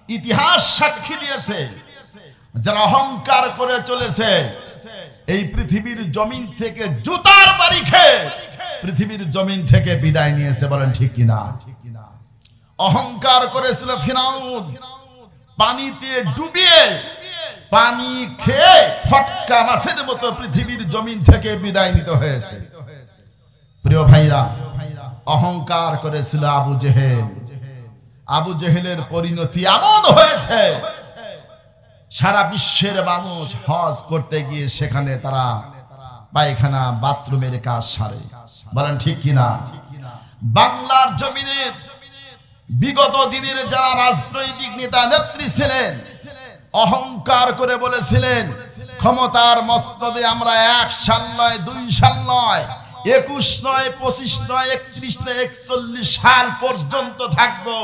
ইতিহাস সাক্ষী দিয়েছে যারা অহংকার করে চলেছে এই পৃথিবীর জমিন থেকে জুতার বাড়ি খেয়ে পৃথিবীর জমিন থেকে বিদায় নিয়েছে। বলেন ঠিক কিনা? অহংকার করেছিল ফিরাউন, পানিতে ডুবিয়ে পানি খেয়ে ফটকা মাছের মতো পৃথিবীর জমিন থেকে বিদায় নিতে হয়েছে। প্রিয় ভাইরা, অহংকার করেছিল আবু জেহেল। আবু জেহেলের পরিণতি এমন হয়েছে সারা বিশ্বের মানুষ হজ করতে গিয়ে সেখানে তারা পায়খানা বাথরুমের কাজ সারে। বলেন ঠিক কিনা? বাংলার জমিনে বিগত দিনের যারা রাজনৈতিক নেতা নেত্রী ছিলেন অহংকার করে বলেছিলেন ক্ষমতার মস্তদে আমরা 1 সাল নয় 2 সাল নয় 21 নয় 25 নয় 31 নয় 41 সাল পর্যন্ত থাকবো।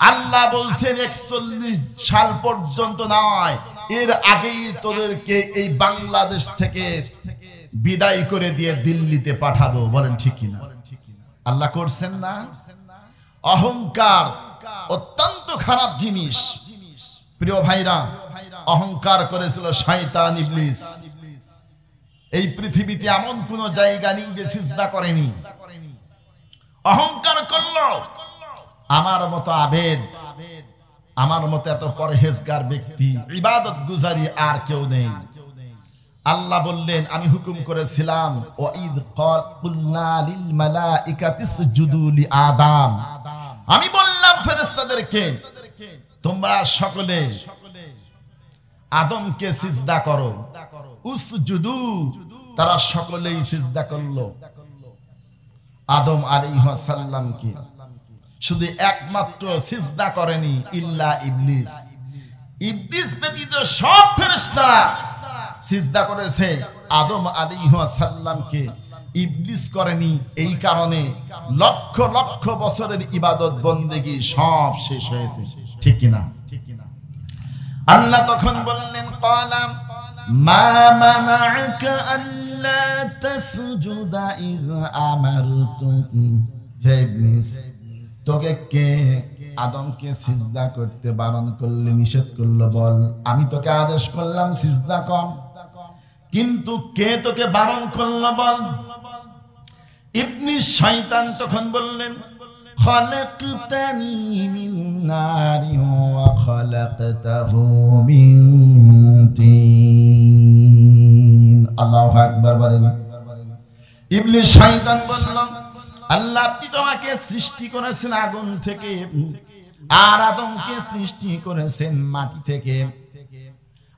আল্লাহ বলছেন 41 সাল পর্যন্ত নয়, এর আগেই তোদেরকে এই বাংলাদেশ থেকে বিদায় করে দিয়ে দিল্লিতে পাঠাবো। বলেন ঠিক কিনা? আল্লাহ করছেন না? অহংকার অত্যন্ত খারাপ জিনিস। প্রিয় ভাইরা, অহংকার করেছিল শয়তান ইবলিস। এই পৃথিবীতে এমন কোন জায়গা নেই যে সিজদা করেনি। অহংকার করলো আমার মতো আবেদ, আমার মতো এত পরহেজগার ব্যক্তি, ইবাদত গুজারি আর কেউ নেই। আল্লাহ বললেন আমি হুকুম করেছিলাম ওয়াইদ কুলনা লিল মালাইকাতি ইসজুদু লি আদম, আমি বললাম ফেরেশতাদেরকে তোমরা সকলে আদমকে সিজদা করো। উসজুদু, তারা সকলেই সিজদা করলো আদম আলাইহিস সালামকে। শুধু একমাত্র সিজদা করেনি ইল্লা ইবলিস। ইবলিস ব্যতীত সব ফেরেশতারা সিজদা করেছে আদম আলাইহিস সালামকে, ইবলিস করেনি। এই কারণে লক্ষ লক্ষ বছরের ইবাদত বন্দেগী সব শেষ হয়েছে। ঠিক কিনা? আল্লাহ তখন বললেন ক্বালাম মা মানা'আকা আল্লা তাসজুদা ইয আমারতুক, হে ইবলিস তোকে কে আদমকে সিজদা করতে বারণ করলে, নিষেধ করলো? বল। আমি তোকে আদেশ করলাম সিজদা কর, কিন্তু কে তোকে বারণ করলো বল। ইবলিস শয়তান তখন বললেন খালাকতানি মিন নারি ওয়া খালাকতাহু মিন তিন। আল্লাহু আকবার বলেন। ইবলিস শয়তান বলল আল্লাহ আপনি তো আমাকে সৃষ্টি করেছেন আগুন থেকে, আর আদমকে সৃষ্টি করেছেন মাটি থেকে।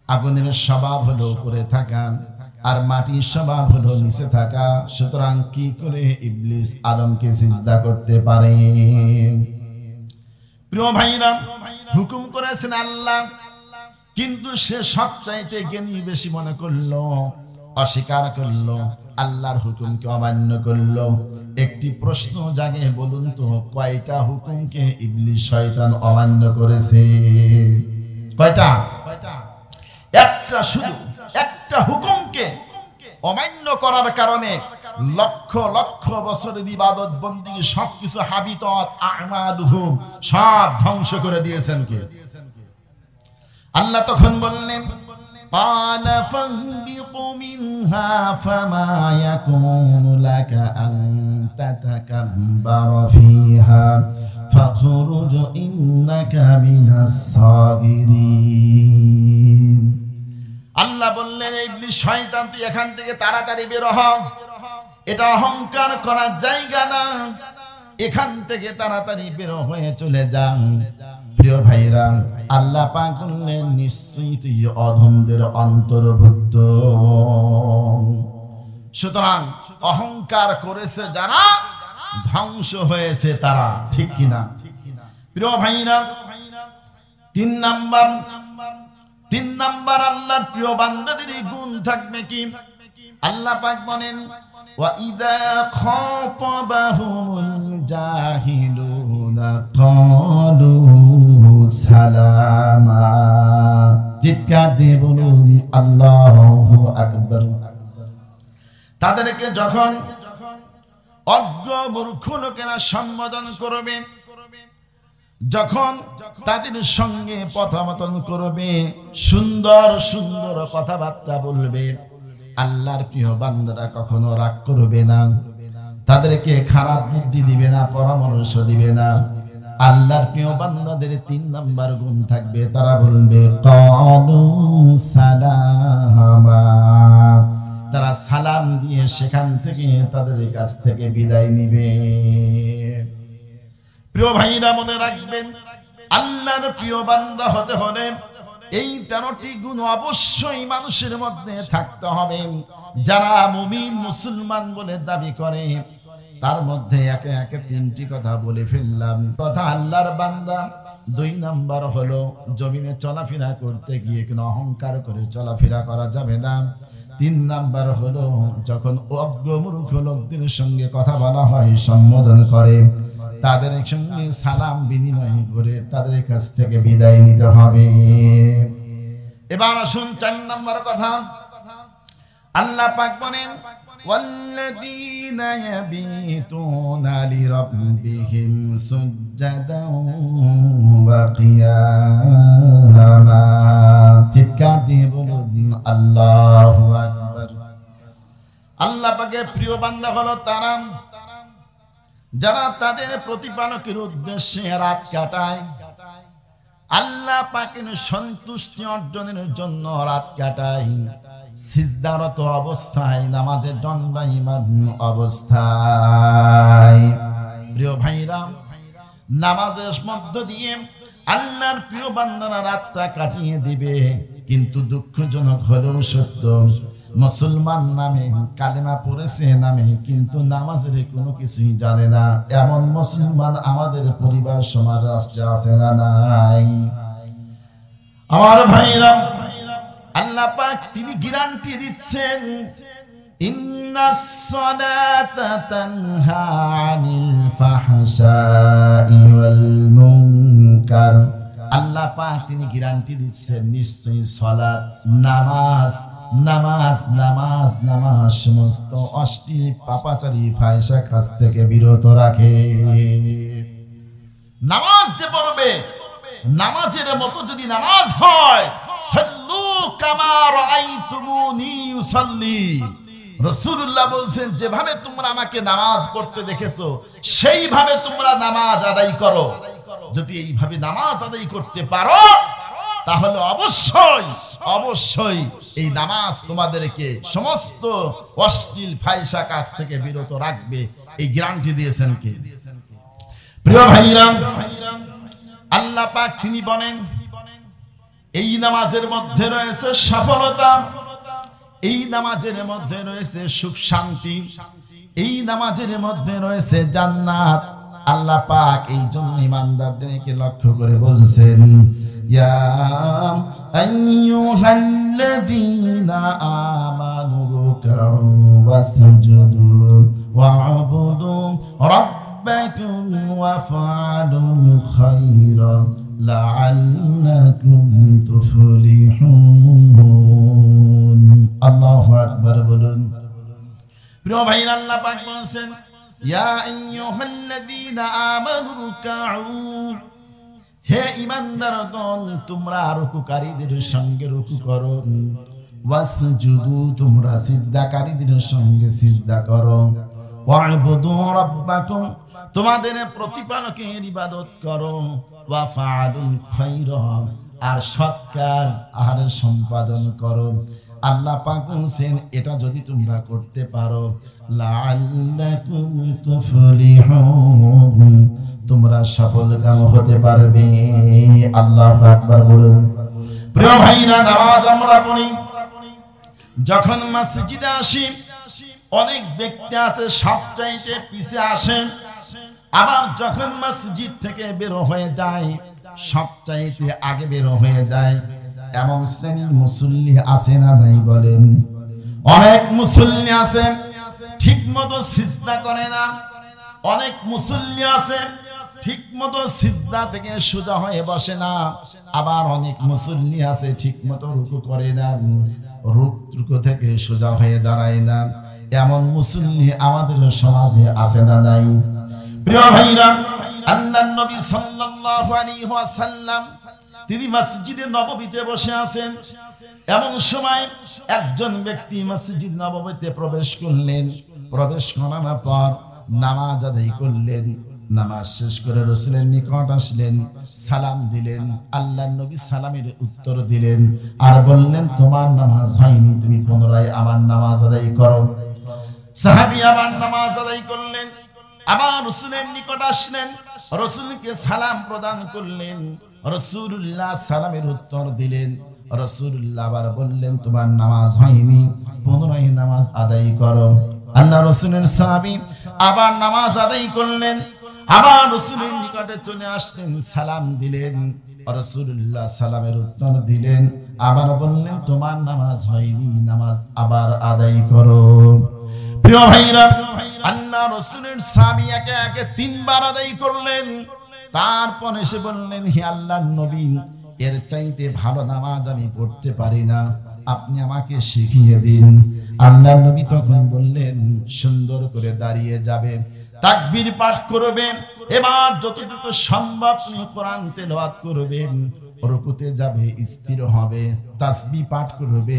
আগুনের স্বভাব হলো উপরে থাকা, আর মাটির স্বভাব হলো নিচে থাকা। সুতরাং কি করে ইবলিস আদমকে সিজদা করতে পারে? প্রিয় ভাইরা, হুকুম করেছেন আল্লাহ, কিন্তু সে সবচাইতে জ্ঞানী বেশি মনে করলো, অস্বীকার করলো, আল্লাহর হুকুমকে অমান্য করলো। একটি প্রশ্ন জাগে, বলুন তো কয়টা হুকুমকে ইবলিস শয়তান অমান্য করেছে? কয়টা? একটা। শুধু একটা হুকুমকে অমান্য করার কারণে লক্ষ লক্ষ বছরের ইবাদত বন্দেগী সবকিছু হাবিতত আমালুহুম সব ধ্বংস করে দিয়েছেন কে? আল্লাহ তখন বললেন قال فاهبط منها فما يكون لك أن تتكبر فيها فاخرج إنك من الصاغرين। আল্লাহ বললেন ইবলিস শয়তান তুই এখান থেকে তাড়াতাড়ি বের হ, এটা অহংকার করার জায়গা না, এখান থেকে তাড়াতাড়ি বের হয়ে চলে যা। প্রিয় ভাইরা, আল্লাহ পাক বললেন নিশ্চয়ই তুই অধমদের অন্তর্ভুক্ত। সুতরাং অহংকার করেছে যারা ধ্বংস হয়েছে তারা। ঠিক কিনা? প্রিয় ভাইরা, 3 নাম্বার আল্লাহর প্রিয় বান্দাদের গুণ থাকবে কি? আল্লাহ পাক বলেন ওয়া ইযা খাতাবাহুমুল জাহিলুনা ক্বালু সালামা। চিৎকার দিয়ে বলুন আল্লাহু আকবার। তাদেরকে যখন অজ্ঞ মূর্খ লোকেরা সম্বোধন করবে যখন তাদের সঙ্গে কথাবার্তা করবে, সুন্দর সুন্দর কথাবার্তা বলবে, আল্লাহর প্রিয় বান্দারা কখনো রাগ করবে না, তাদেরকে খারাপ বুদ্ধি দিবে না, পরামর্শ দিবে না। আল্লাহর প্রিয় বান্দাদের 3 নাম্বার গুণ থাকবে, তারা বলবে ক্বালু সালামা, তারা সালাম দিয়ে সেখান থেকে তাদের কাছ থেকে বিদায় নিবে। প্রিয় ভাইরা মনে রাখবেন, আল্লাহর প্রিয় বান্দা হতে হলে এই 13টি গুণ অবশ্যই মানুষের মধ্যে থাকতে হবে। যারা মুমিন মুসলমান বলে দাবি করে তার মধ্যে একে একে 3টি কথা বলে ফেললাম। কথা আল্লাহর বান্দা। 2 নাম্বার হলো জমিনে চলাফেরা করতে গিয়ে কোনো অহংকার করে চলাফেরা করা যাবে না। 3 নাম্বার হলো যখন অজ্ঞমূর্খ লোকদের সঙ্গে কথা বলা হয়, সম্বোধন করে, তাদের সঙ্গে সালাম বিনিময় করে তাদের কাছ থেকে বিদায় নিতে হবে। এবার আসুন 4 নাম্বার কথা। আল্লাহ পাক বলেন ওয়াল্লাযীনা ইয়াবিতুনা লিরাব্বিহিম সুজদান ওয়া কিয়ামা। চিৎকার দিয়ে বলুন আল্লাহু আকবার। আল্লাহ পাকের প্রিয় বান্দা হলো তারা যারা তাদের প্রতিপালকের উদ্দেশ্যে রাত কাটায়, আল্লাহ পাকের সন্তুষ্টি অর্জনের জন্য রাত কাটায়, সিজদারত অবস্থায়, নামাজের দণ্ডায়মান অবস্থায়। প্রিয় ভাইরা, নামাজের মধ্য দিয়ে আল্লাহর প্রিয় বান্দারা রাতটা কাটিয়ে দিবে। কিন্তু দুঃখজনক হলেও সত্য, মুসলমান নামে, কালেমা পড়েছে নামে, কিন্তু নামাজের কোনো কিছুই জানে না, এমন মুসলমান আমাদের পরিবার সমাজ রাষ্ট্রে আছে না নাই? আমার ভাইরা, আল্লাহ পাক তিনি গ্যারান্টি দিচ্ছেন, ইন্নাস সালাতা তানহা আনিল ফাহশাই ওয়াল মুনকার। আল্লাহ পাক তিনি গ্যারান্টি দিচ্ছেন, নিশ্চয়ই সালাত, নামাজ নামাজ নামাজ নামাজ সমস্ত অশ্লীল পাপাচারী ফাহিশা কাজ থেকে বিরত রাখে। নামাজ যে পড়বে, নামাজের মতো যদি নামাজ হয়, সাল্লু কামা রাআইতুমুনি উসাল্লি, রাসূলুল্লাহ বলেন যেভাবে তোমরা আমাকে নামাজ পড়তে দেখেছো সেইভাবে তোমরা নামাজ আদায় করো। যদি এইভাবে নামাজ আদায় করতে পারো তাহলে অবশ্যই অবশ্যই এই নামাজ তোমাদেরকে সমস্ত অশ্লীল ফাহিশা কাজ থেকে বিরত রাখবে। এই গ্যারান্টি দিয়েছেন কে? প্রিয় ভাইরা, আল্লাহ পাক তিনি বলেন এই নামাজের মধ্যে রয়েছে সফলতা, এই নামাজের মধ্যে রয়েছে সুখ শান্তি, এই নামাজের মধ্যে রয়েছে জান্নাত। আল্লাহ পাক এই জন্য ইমানদারদেরকে লক্ষ্য করে বলছেন, ইয়া আইয়ুহাল্লাযীনা আমানু রুকউ ওয়াসজুদু ওয়া'বুদু রাব্বাকুম ওয়াফআলুল খায়রা লাআল্লাকুম তুফলিহুন। আল্লাহু আকবার বলুন। প্রিয় ভাইরা, আল্লাহ পাক বলেন, ইয়া আইয়ুহাল্লাযীনা আমানু রুকউ, হে ঈমানদারগণ তোমরা রুকুকারীদের সঙ্গে রুকু করো, ওয়াসজুদু তোমরা সিজদাকারীদের সঙ্গে সিজদা করো, ওয়া'বুদু রাব্বাকুম তোমাদের প্রতিপালকের ইবাদত করো, ওয়াফআলুল খায়রা আর সৎ কাজ আর সম্পাদন করো। আল্লাহ পাক বলেন এটা যদি তোমরা করতে পারো লাআল্লাকুম তুফলিহুন, তোমরা সফলকাম হতে পারবে। আল্লাহু আকবার বলুন। প্রিয় ভাইরা, নামাজ আমরা পড়ি, যখন মসজিদে আসি অনেক ব্যক্তি আছে সবচাইতে পিছে আসে, আবার যখন মসজিদ থেকে বের হয়ে যায় সবচাইতে আগে বের হয়ে যায়। এমন শ্রেণীর মুসল্লি আছে না নাই বলেন? অনেক মুসল্লি আছে ঠিক মতো সিজদা করে না, অনেক মুসল্লি আছে ঠিক মতো সিজদা থেকে সোজা হয়ে বসে না, আবার অনেক মুসল্লি আছে ঠিক মতো রুকু করে না, রুকু থেকে সোজা হয়ে দাঁড়ায় না। এমন মুসল্লি আমাদের সমাজে আছে না নাই? প্রিয় ভাইরা, আল্লাহর নবী সাল্লাল্লাহু আলাইহি ওয়াসাল্লাম তিনি মসজিদে নববীতে বসে আছেন। এমন সময় একজন ব্যক্তি মসজিদ নববীতে প্রবেশ করলেন। প্রবেশ করার পর নামাজ আদায় করলেন। নামাজ শেষ করে রাসূলের নিকট আসলেন, সালাম দিলেন। আল্লাহর নবী সালামের উত্তর দিলেন আর বললেন, তোমার নামাজ হয়নি, তুমি পুনরায় আমার নামাজ আদায় করো। সাহাবী আবার নামাজ আদায় করলেন, আবার রাসূলের নিকট আসলেন, রাসূলকে সালাম প্রদান করলেন। রাসূলুল্লাহ সালামের উত্তর দিলেন। রাসূলুল্লাহ আবার বললেন, তোমার নামাজ হয়নি, পুনরায় নামাজ আদায় করো। আল্লাহ রাসূলের সাহাবী আবার নামাজ আদায় করলেন, আবার রাসূলের নিকটে চলে আসলেন, সালাম দিলেন। রাসূলুল্লাহ সালামের উত্তর দিলেন, আবার বললেন, তোমার নামাজ হয়নি, নামাজ আবার আদায় করো। প্রিয় ভাইরা, আল্লাহ রাসূলের সাহাবী একে একে তিনবার আদায় করলেন। তারপর এসে বললেন, হে আল্লাহর নবী, এর চাইতে ভালো নামাজ আমি পড়তে পারি না, আপনি আমাকে শিখিয়ে দিন। আল্লাহর নবী তখন বললেন, সুন্দর করে দাঁড়িয়ে যাবে, তাকবীর পাঠ করবে, এবার যতটুকু সম্ভব কোরআন তেলাওয়াত করবেন, রুকুতে যাবে, স্থির হবে, তাসবিহ পাঠ করবে,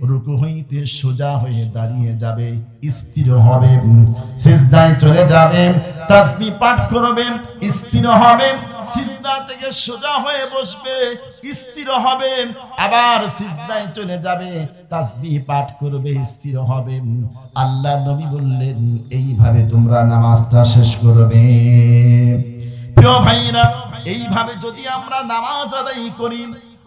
রুকু হইতে সোজা হয়ে দাঁড়িয়ে যাবে, স্থির হবে, সিজদায় চলে যাবে, তাসবিহ পাঠ করবে, স্থির হবে, সিজদা থেকে সোজা হয়ে বসবে, স্থির হবে, আবার সিজদায় চলে যাবে, তাসবিহ পাঠ করবে, স্থির হবে। আল্লাহর নবী বললেন, এইভাবে তোমরা নামাজটা শেষ করবে। প্রিয় ভাইরা, এইভাবে যদি আমরা নামাজ আদায় করি,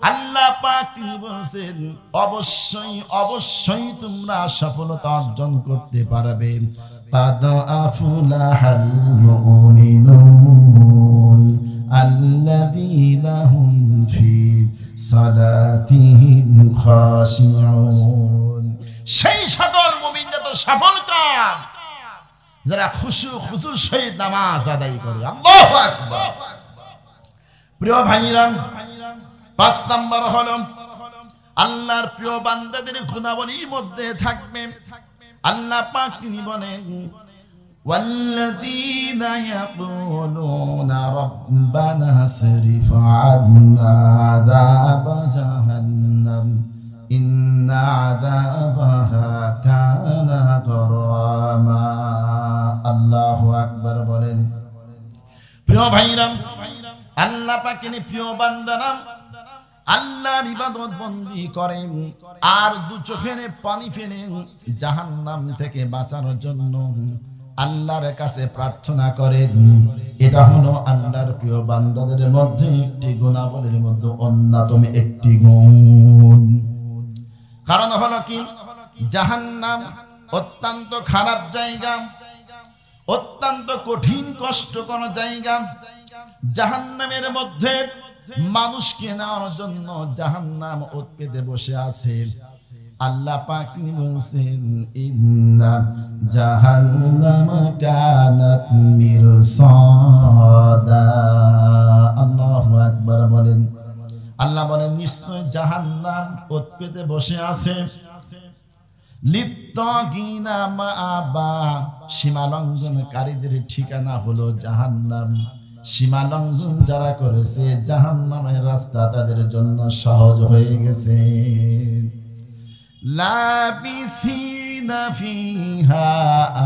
আল্লাহ পাক তিনি বলেন, অবশ্যই অবশ্যই তোমরা সফলতা অর্জন করতে পারবে। قد أفلح المؤمنون الذين هم في صلاتهم خاشعون। সেই সকল মুমিনরা তো সফল কাম যারা খুশুর সহিত নামাজ আদায় করে। আল্লাহু আকবার। প্রিয় ভাইরা, 5 নম্বর হলো আল্লাহর প্রিয় বান্দাদের গুণাবলীর মধ্যে থাকবে, আল্লাহ পাক তিনি বলেন, ওয়াল্লাযীনা ইয়াকুলুনা রাব্বানা সরিফ আন্না আযাবা জাহান্নাম ইন্না আযাবাহা কানা গরামা। আল্লাহু আকবার বলেন। প্রিয় ভাইরা, আল্লাহ পাকের প্রিয় বান্দারা আল্লাহর ইবাদত বন্দি করেন আর দু চোখের পানি ফেলে জাহান্নাম থেকে বাঁচানোর জন্য আল্লাহর কাছে প্রার্থনা করেন। এটা হলো আল্লাহর প্রিয় বান্দাদের মধ্যে একটি গুণাবলীর মধ্যে অন্যতম একটি গুণ। কারণ হলো কি, জাহান্নাম অত্যন্ত খারাপ জায়গা, অত্যন্ত কঠিন কষ্টকর জায়গা। জাহান্নামের মধ্যে মানুষকে নেওয়ার জন্য জাহান্নাম ওত পেতে বসে আছে। আল্লাহ পাক তিনি বলেন, ইন্না জাহান্নামা কানাত মিরসাদা। আল্লাহু আকবার বলেন। আল্লাহ বলেন, নিশ্চয় জাহান্নাম ওত পেতে বসে আছে। লিত্তাগিনা মাআবা, সীমালঙ্ঘনকারীদের ঠিকানা হলো জাহান্নাম। সীমালঙ্ঘন যারা করেছে, জাহান্নামের রাস্তা তাদের জন্য সহজ হয়ে গেছে। লাবিসিনা ফিহা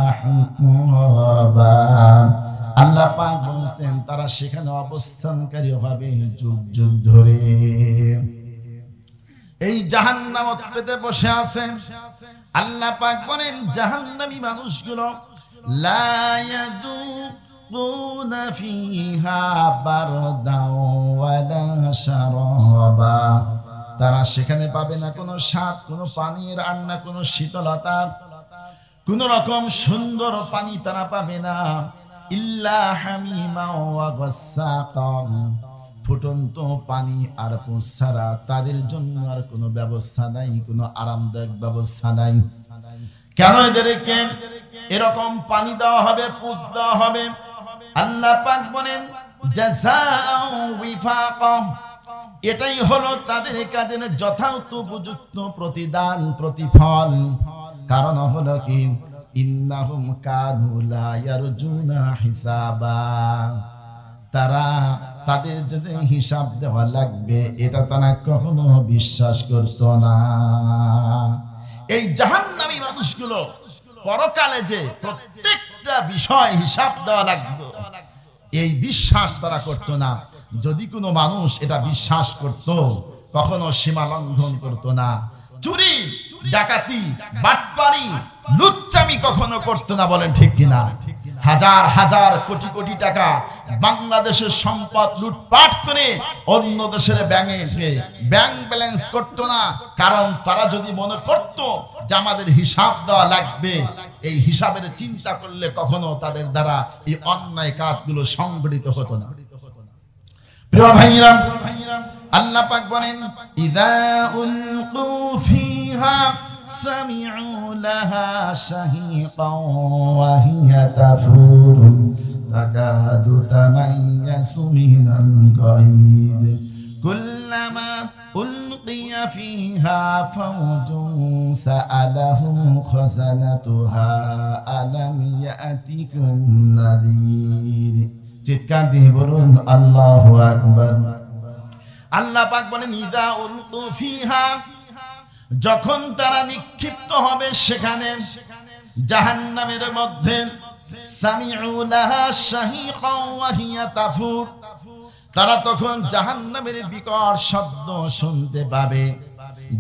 আহকাবা, আল্লাহ পাক বলেন তারা সেখানে অবস্থানকারী হবে যুগ যুগ ধরে। এই জাহান্নাম পেতে বসে আছে। আল্লাহ পাক বলেন, জাহান্নামী মানুষগুলো লা ইয়াযুকুনা ফিহা বারদাও ওয়ালা শারাবা, তারা সেখানে পাবে না কোনো স্বাদ, কোনো পানির আর না কোনো শীতলতা, কোন রকম সুন্দর পানি তারা পাবে না। ইল্লা হামিমা ওয়া গাসসাকা, ফুটন্ত পানি আর পুঁছ ছাড়া তাদের জন্য আর কোনো ব্যবস্থা নাই, কোনো আরামদায়ক ব্যবস্থা নাই। কেন এদেরকে এরকম পানি দেওয়া হবে, পুঁছ দেওয়া হবে? আল্লাহ পাক বলেন, জাযাআউ ওয়িফাকা, এটাই হলো তাদের কাজের যথার্থ উপযুক্ত প্রতিদান, প্রতিফল। কারণ হলো কি, ইন্নাহুম কানু লা ইয়ারজুনা হিসাবা, তারা তাদের যে হিসাব দেওয়া লাগবে এটা তারা কখনো বিশ্বাস করত না। এই জাহান্নামী মানুষগুলো পরকালে যে প্রত্যেকটা বিষয় হিসাব দেওয়া লাগবে এই বিশ্বাস তারা করত না। যদি কোনো মানুষ এটা বিশ্বাস করত কখনো সীমা লঙ্ঘন করত না। চুরি ডাকাতি বাটপারি লুচ্চামি কখনো করত না, বলেন ঠিক কিনা? হাজার হাজার কোটি কোটি টাকা বাংলাদেশের সম্পদ লুটপাট করে অন্য দেশের ব্যাংকে ব্যাংক ব্যালেন্স করত না, কারণ তারা যদি মনে করত যে আমাদের হিসাব দেওয়া লাগবে, এই হিসাবের চিন্তা করলে কখনো তাদের দ্বারা এই অন্যায় কাজগুলো সংগঠিত হতো না। প্রিয় ভাইরা, আল্লাহ পাক বলেন ইযা উলকু ফিহা সামিউ লাহা শাহীকান ওয়া হিয়া তাফুরু তাকাদু তামাইয়াসু মিনাল গায়দ কুল্লামা উলকিয়া ফিহা ফাওজুন সাআলাহুম খাযানাতুহা আলাম ইয়াতিকুম নাযীর। চিৎকার দিয়ে বলুন আল্লাহু আকবার। আল্লাহ পাক বলেন ইযা উলকু ফিহা, যখন তারা নিক্ষিপ্ত হবে সেখানে জাহান্নামের মধ্যে, সামিউ লাহা শাহীকান ওয়া হিয়া তাফুর, তারা তখন জাহান্নামের বিকট শব্দ শুনতে পাবে,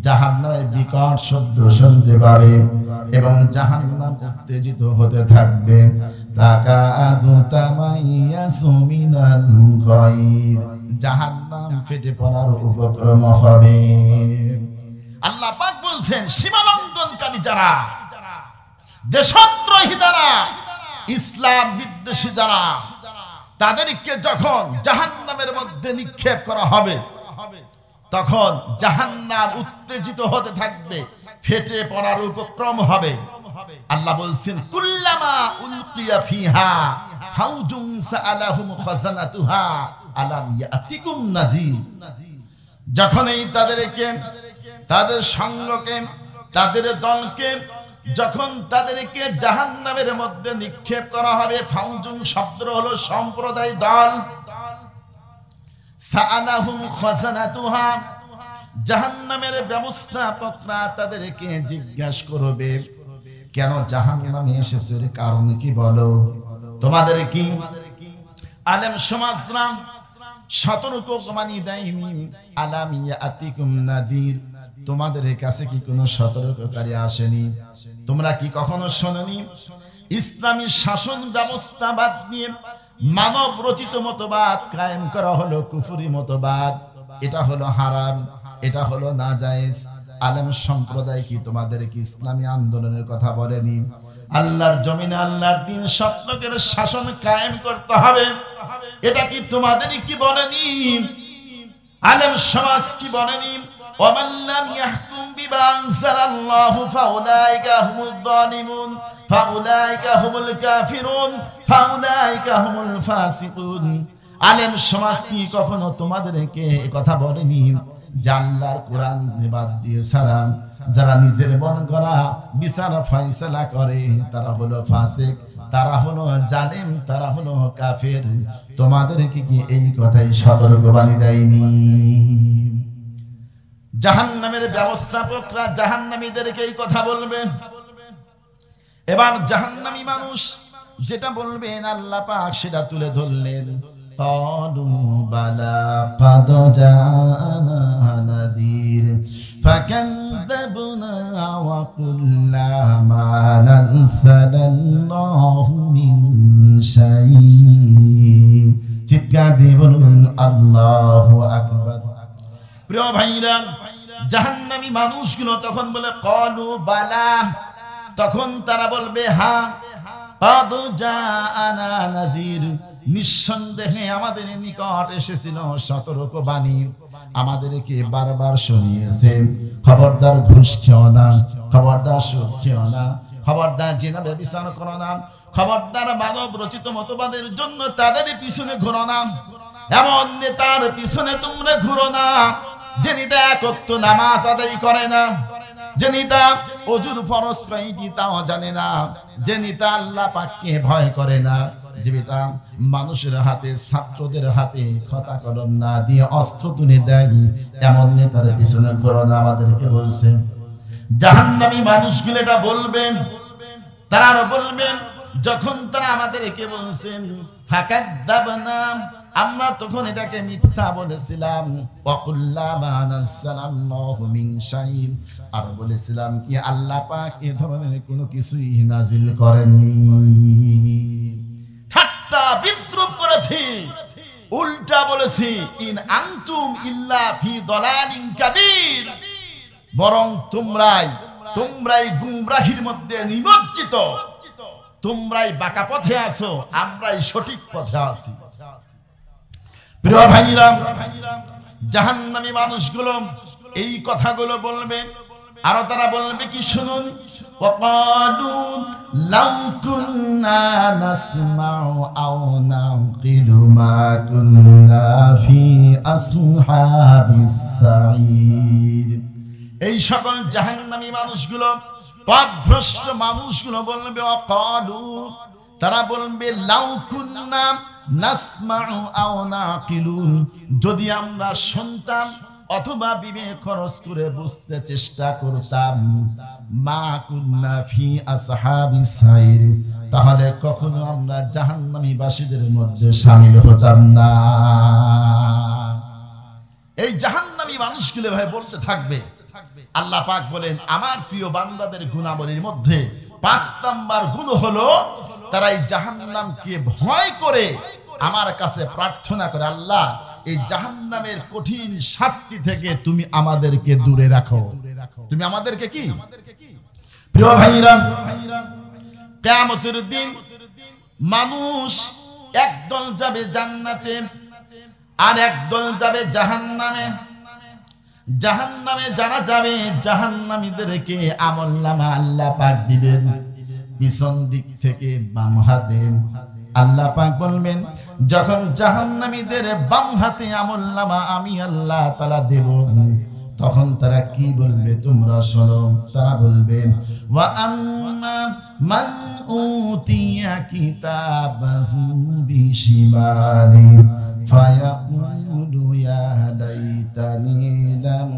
জাহান্নামের বিকট শব্দ শুনতে পাবে এবং জাহান্নাম উত্তেজিত হতে থাকবে। তাকাদু তামাইয়াসু মিনাল গায়দ, জাহান্নাম ফেটে পড়ার উপক্রম হবে। আল্লাহ পাক বলছেন সীমালঙ্ঘনকারী যারা, দেশদ্রোহী যারা, ইসলাম বিদ্বেষী যারা, তাদেরকে যখন জাহান্নামের মধ্যে নিক্ষেপ করা হবে তখন জাহান্নাম উত্তেজিত হতে থাকবে, ফেটে পড়ার উপক্রম হবে। আল্লাহ বলছেন কুল্লামা উলকিয়া ফিহা ফাওজুন সাআলাহুম খাযানাতুহা আলাম ইয়াতিকুম নাযীর, যখনই তাদেরকে, তাদের সঙ্গকে, তাদের দলকে যখন তাদেরকে জাহান্নামের মধ্যে নিক্ষেপ করা হবে, ফাওজুন শব্দ হলো সম্প্রদায় দল, সাআলাহুম খাযানাতুহা, জাহান্নামের ব্যবস্থাপকরা তাদেরকে জিজ্ঞাসা করবে কেন জাহান্নামে এসেছো, এর কারণ কি বলো। তোমাদের কি আলেম সমাজরা সতর্ক বাণী দেয়নি? আলাম ইয়াতিকুম নাযীর, তোমাদের কাছে কি কোনো সতর্ককারী আসেনি? তোমরা কি কখনো শোনোনি ইসলামী শাসন ব্যবস্থা বাদ দিয়ে মানব রচিত মতবাদ কায়েম করা হলো কুফরি মতবাদ, এটা হলো হারাম, এটা হলো নাজায়েজ। আলেম সম্প্রদায় কি তোমাদের কি ইসলামী আন্দোলনের কথা বলেনি? আল্লাহর জমিনে আল্লাহর দ্বীন সত্যের শাসন কায়েম করতে হবে, এটা কি তোমাদের কি বলেনি? আলেম সমাজ কি বলেনি? ওয়ামান লাম ইয়াহকুম বিমা আনজালাল্লাহু ফাউলাইকা হুমুয যালিমুন ফাউলাইকা হুমুল কাফিরুন ফাউলাইকা হুমুল ফাসিকুন। আলেম সমাজ কি কখনো তোমাদেরকে এই কথা বলেনি যে আল্লাহর কোরআন বাদ দিয়ে ছাড়া যারা নিজের মন গড়া বিচার ফয়সালা করে তারা হলো ফাসিক, তারা হলো জালেম, তারা হলো কাফের? তোমাদেরকে কি এই কথাই সতর্কবাণী দেয়নি? জাহান্নামের ব্যবস্থাপকরা জাহান্নামীদেরকে এই কথা বলবে। এবার জাহান্নামী মানুষ যেটা বলবেন আল্লাহ পাক সেটা তুলে ধরলেন। ক্বালু বালা ক্বাদ জাআনা নাযীর ফাকাযযাবনা ওয়া কুল্লা মা নাযালাল্লাহু মিন শাইইন। চিৎকার দিয়ে বলুন আল্লাহু আকবার। প্রিয় ভাইরা, জাহান্নামী মানুষগুলো তখন বলে ক্বালু বালা, তখন তারা বলবে হ্যাঁ, ক্বাদ জাআনা নাযীর, নিঃসন্দেহে আমাদের নিকট এসেছিল সতর্কবাণী, আমাদেরকে বারবার শুনিয়েছে খবরদার ঘুষ খেও না, খবরদার সুদ খেও না, খবরদার জিনা ব্যভিচার করো না, খবরদার মানব রচিত মতবাদের জন্য তাদের পিছনে ঘুরো না, এমন নেতার পিছনে তোমরা ঘুরো না যে নেতা এক ওয়াক্ত নামাজ আদায় করে না, যে নেতা ওযুর ফরজ কয়টি তাও জানে না, যে নেতা আল্লাহ পাককে ভয় করে না, জীবিতা মানুষের হাতে, ছাত্রদের হাতে খাতা কলম না দিয়ে অস্ত্র তুলে দেয়, এমন নেতার পিছনে ঘোরো না। আমাদেরকে বলছে জাহান্নামী মানুষগুলো এটা বলবেন। তারা আরো বলবেন, যখন তারা আমাদেরকে বলছেন ফাকাদ্দাবনা, আমরা তখন এটাকে মিথ্যা বলেছিলাম। ওয়াকুল্লা মা নাযালাল্লাহু মিন শাইইন, আর বলেছিলাম কি আল্লাহ পাক এই ধরনের কোনো কিছুই নাজিল করেননি। ঠাট্টা বিদ্রূপ করেছি, উল্টা বলেছি ইন আনতুম ইল্লা ফি দালালিন কাবীর, বরং তোমরাই গুমরাহির মধ্যে নিমজ্জিত, তোমরাই বাঁকা পথে আছো, আমরাই সঠিক পথে আছি। প্রিয় ভাইরা, জাহান্নামী মানুষগুলো এই কথাগুলো বলবে, আর তারা বলবে কি শুনুন, ওয়াকালু লাউ কুন্না নাসমাউ আও নাকিলু মা কুন্না ফি আসহাবিস সাঈর। এই সকল জাহান্নামী মানুষগুলো, পথভ্রষ্ট মানুষগুলো বলবে, ওয়াকালু, তারা বলবে লাউ কুন্না নাসমাউ আও নাকিলু, যদি আমরা শুনতাম অথবা বিবেক খরচ করে বুঝতে চেষ্টা করতাম, মা কুন্না ফি আসহাবিস সাঈর, তাহলে কখনো আমরা জাহান্নামী বাসীদের মধ্যে শামিল হতাম না। এই জাহান্নামী মানুষগুলো ভাই বলতে থাকবে। আল্লাহ পাক বলেন, আমার প্রিয় বান্দাদের গুণাবলীর মধ্যে 5 নাম্বার গুণ হলো তারা এই জাহান্নামকে ভয় করে আমার কাছে প্রার্থনা করে, আল্লাহ এই জাহান্নামের কঠিন শাস্তি থেকে তুমি আমাদেরকে দূরে রাখো। তুমি আমাদেরকে কি? প্রিয় ভাইরা, কিয়ামতের দিন মানুষ একদল যাবে জান্নাতে আর একদল যাবে জাহান্নামে। জাহান্নামে যারা যাবে, জাহান্নামীদেরকে আমলনামা আল্লাহ পাক দিবেন পিছন দিক থেকে বাম হাতে। আল্লাহ পাক বলবেন, যখন জাহান্নামীদের বাম হাতে আমলনামা আমি আল্লাহ তাআলা দেব, তখন তারা কি বলবে তোমরা শোনো। তারা বলবেন, ওয়া আম্মা মান উতিয়া কিতাবাহু বিশিমালি ফায়াকুলু ইয়া লাইতানি লাম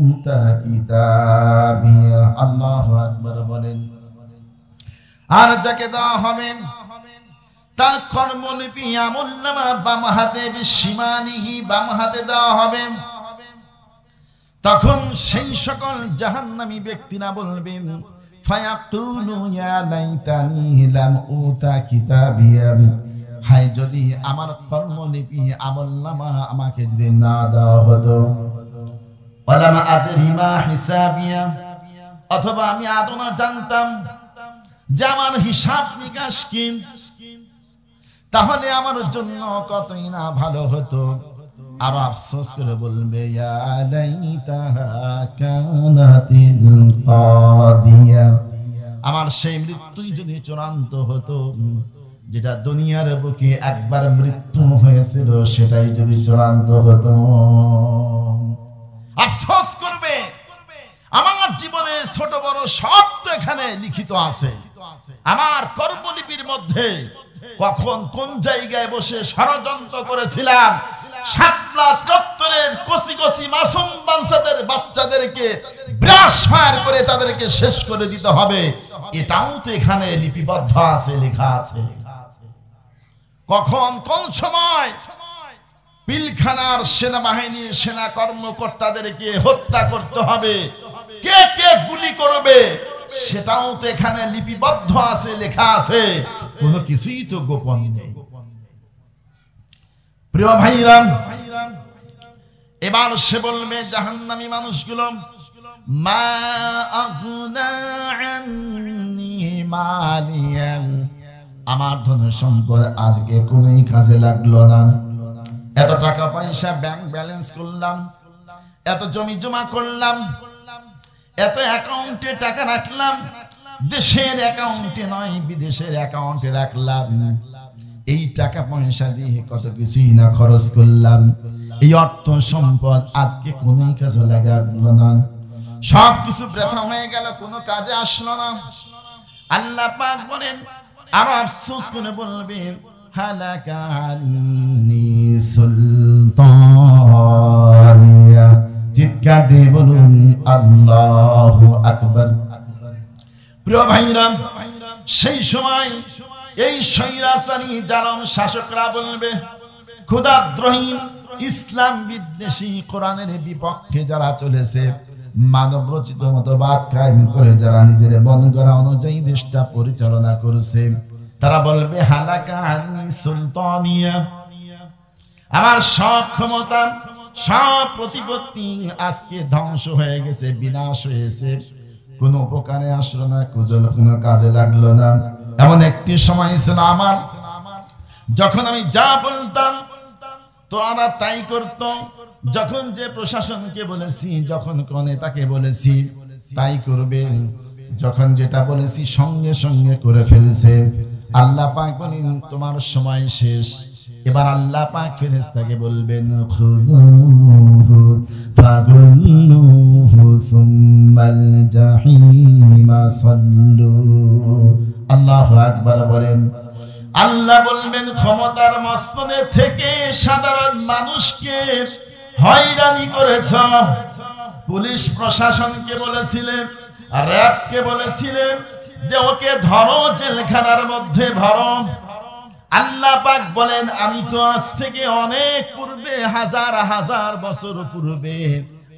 উতা কিতাবিয়া। আল্লাহু আকবার বলেন। আর যাকে দেওয়া হবে তার কর্মলিপি আমলনামা বাম হাতে, বিশিমালিহি বাম হাতে দেওয়া হবে, তখন সেই সকল জাহান্নামী ব্যক্তিরা বলবেন, ফায়াকুলু ইয়া লাইতানি লাম উতা কিতাবিয়া, হায় যদি আমার কর্মলিপি আমলনামা আমাকে যদি না দেওয়া হতো, ওয়ালামা আদরি মা হিসাবিয়া, অথবা আমি আদৌ না জানতাম যে আমার হিসাব নিকাশ কি, তাহলে আমার জন্য কতই না ভালো হতো। আর আফসোস করে বলবে, ইয়া লাইতাহা কানাতিল কাদিয়া, আমার সেই মৃত্যুই যদি চূড়ান্ত হতো, যেটা দুনিয়ার বুকে একবার মৃত্যু হয়েছিল সেটাই যদি চূড়ান্ত হতো। আফসোস করবে, আমার জীবনে ছোট বড় সব তো এখানে লিখিত আছে, আমার কর্মলিপির মধ্যে কখন কোন জায়গায় বসে ষড়যন্ত্র করেছিলাম, শাপলা চত্বরের কচি কচি মাসুম বাচ্চাদেরকে ব্রাশ ফায়ার করে তাদেরকে শেষ করে দিতে হবে, এটাও তো এখানে লিপিবদ্ধ আছে, লেখা আছে। কখন কোন সময় পিলখানার সেনাবাহিনীর সেনা কর্মকর্তাদেরকে হত্যা করতে হবে, কে কে গুলি করবে, সেটাও তো এখানে লিপিবদ্ধ আছে, লেখা আছে, কোনো কিছুই তো গোপন নেই। প্রিয় ভাইরা, এবার সে বলবে জাহান্নামী মানুষগুলো, মা আগনা আন্নি মালিয়া, আমার ধন সম্পদ আজকে কোনই কাজে লাগলো না। এত টাকা পয়সা ব্যাংক ব্যালেন্স করলাম, এত জমি জমা করলাম, এত অ্যাকাউন্টে টাকা রাখলাম, দেশের অ্যাকাউন্টে নয় বিদেশের অ্যাকাউন্টে রাখলাম, এই টাকা পয়সা দিয়ে কত কিছুই না খরচ করলাম, এই অর্থ সম্পদ আজকে কোনই কাজে লাগলো না, সব কিছু বৃথা হয়ে গেল, কোনো কাজে আসলো না। আল্লাহ পাক বলেন, আর আফসোস করে বলবেন হালাকা আন্নি সুলতানিয়া। চিৎকার দিয়ে বলুন আল্লাহু আকবার। প্রিয় ভাইরা, সেই সময় এই স্বৈরাচারী জালেম শাসকরা বলবে, খোদাদ্রোহী ইসলাম বিদ্বেষী কোরআনের বিপক্ষে যারা চলেছে, মানব রচিত মতবাদ কায়েম করে যারা নিজের মন গড়া অনুযায়ী দেশটা পরিচালনা করছে, তারা বলবে হালাকা আন্নি সুলতানিয়া। আমার সব ক্ষমতা, সব প্রতিপত্তি আজকে ধ্বংস হয়ে গেছে, বিনাশ হয়েছে, কোনো উপকারে আসলো না, কোনো কাজে লাগলো না। এমন একটি সময় ছিল আমার, যখন আমি যা বলতাম তোরা তাই করত। যখন যে প্রশাসনকে বলেছি, যখন কোন নেতাকে বলেছি তাই করবে, যখন যেটা বলেছি সঙ্গে সঙ্গে করে ফেলছে। আল্লাহ পাক বলেন তোমার সময় শেষ। এবার আল্লাহ পাক ফেরেশতাকে বলবেন খুযুহু ফাগুল্লুহু সুম্মাল জাহিমা সাল্লু। আল্লাহু আকবার বলেন। আল্লাহ বলবেন ক্ষমতার মস্তদে থেকে সাধারণ মানুষকে হয়রানি করেছ। পুলিশ প্রশাসনকে বলেছিলেন, র‍্যাবকে বলেছিলেন যে ওকে ধরো, জেলখানার মধ্যে ভরো। আল্লাহ পাক বলেন আমি তো আজ থেকে অনেক পূর্বে, হাজার হাজার বছর পূর্বে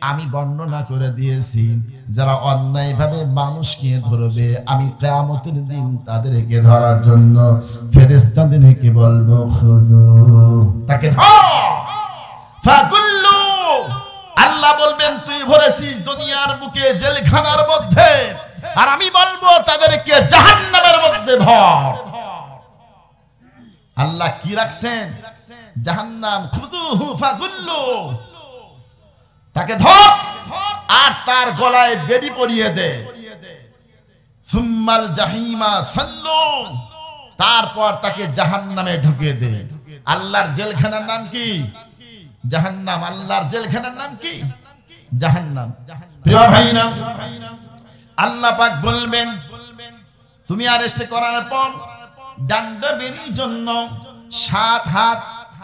আমি বর্ণনা করে দিয়েছি, যারা অন্যায়ভাবে মানুষকে ধরবে আমি কিয়ামতের দিন তাদেরকে ধরার জন্য ফেরেশতাদেরকে বলবো খুযু, তাকে ধর ফাকুল্লু। আল্লাহ বলবেন তুই ভরেছিস দুনিয়ার বুকে জেলখানার মধ্যে, আর আমি বলবো তাদেরকে জাহান্নামের মধ্যে ভর। আল্লাহ কি রাখছেন? জাহান্নাম। খুযুহু ফাকুল্লু, তাকে ধর আর তার গলায় বেড়ি পরিয়ে দে। সুম্মাল জাহিমা সাল্লু, তারপর তাকে জাহান্নামে ঢুকিয়ে দে। আল্লাহর জেলখানার নাম কি? জাহান্নাম। আল্লাহর জেলখানার নাম কি? জাহান্নাম। প্রিয় ভাইরা, আল্লাহ পাক বলবেন তুমি আরেস্ট করার পর ডান্ডা বেরির জন্য 7 হাত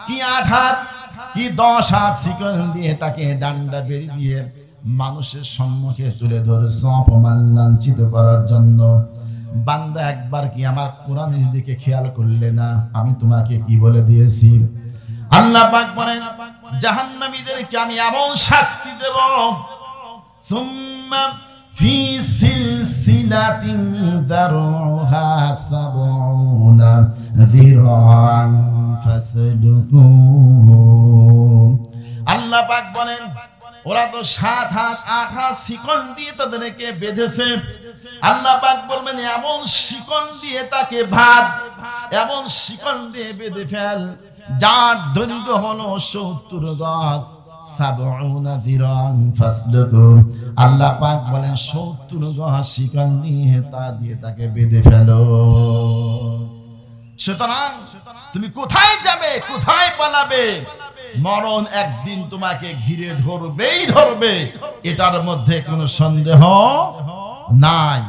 কি 8 হাত কি 10 হাত শিকল দিয়ে তাকে ডান্ডা বেরি দিয়ে মানুষের সম্মুখে তুলে ধরেছ অপমান লাঞ্ছিত করার জন্য। বান্দা একবার কি আমার কোরআনের দিকে খেয়াল করলে না? আমি তোমাকে কি বলে দিয়েছি? আল্লাহ পাক বলেন জাহান্নামীদেরকে আমি এমন শাস্তি দেব, সুম্মা ফি সিলসিলাতিন দারুহা সাবউনা যিরাআন ফাসলুকু। আল্লাহ পাক বলেন ওরা তো 7 হাত 8 হাত শিকল দিয়ে তাদেরকে বেঁধেছে। আল্লাহ পাক বলবেন এমন শিকল দিয়ে তাকে ভাত, এমন শিকল দিয়ে বেঁধে ফেল যার দৈর্ঘ্য হলো 70 গজ। সাবউনা যিরাআন ফাসলুকু। আল্লাহ পাক বলেন 70 গজ শিকল নিয়ে তা দিয়ে তাকে বেঁধে ফেলো। সুতরাং তুমি কোথায় যাবে, কোথায় পালাবে? মরণ একদিন তোমাকে ঘিরে ধরবেই ধরবে, এটার মধ্যে কোনো সন্দেহ নাই।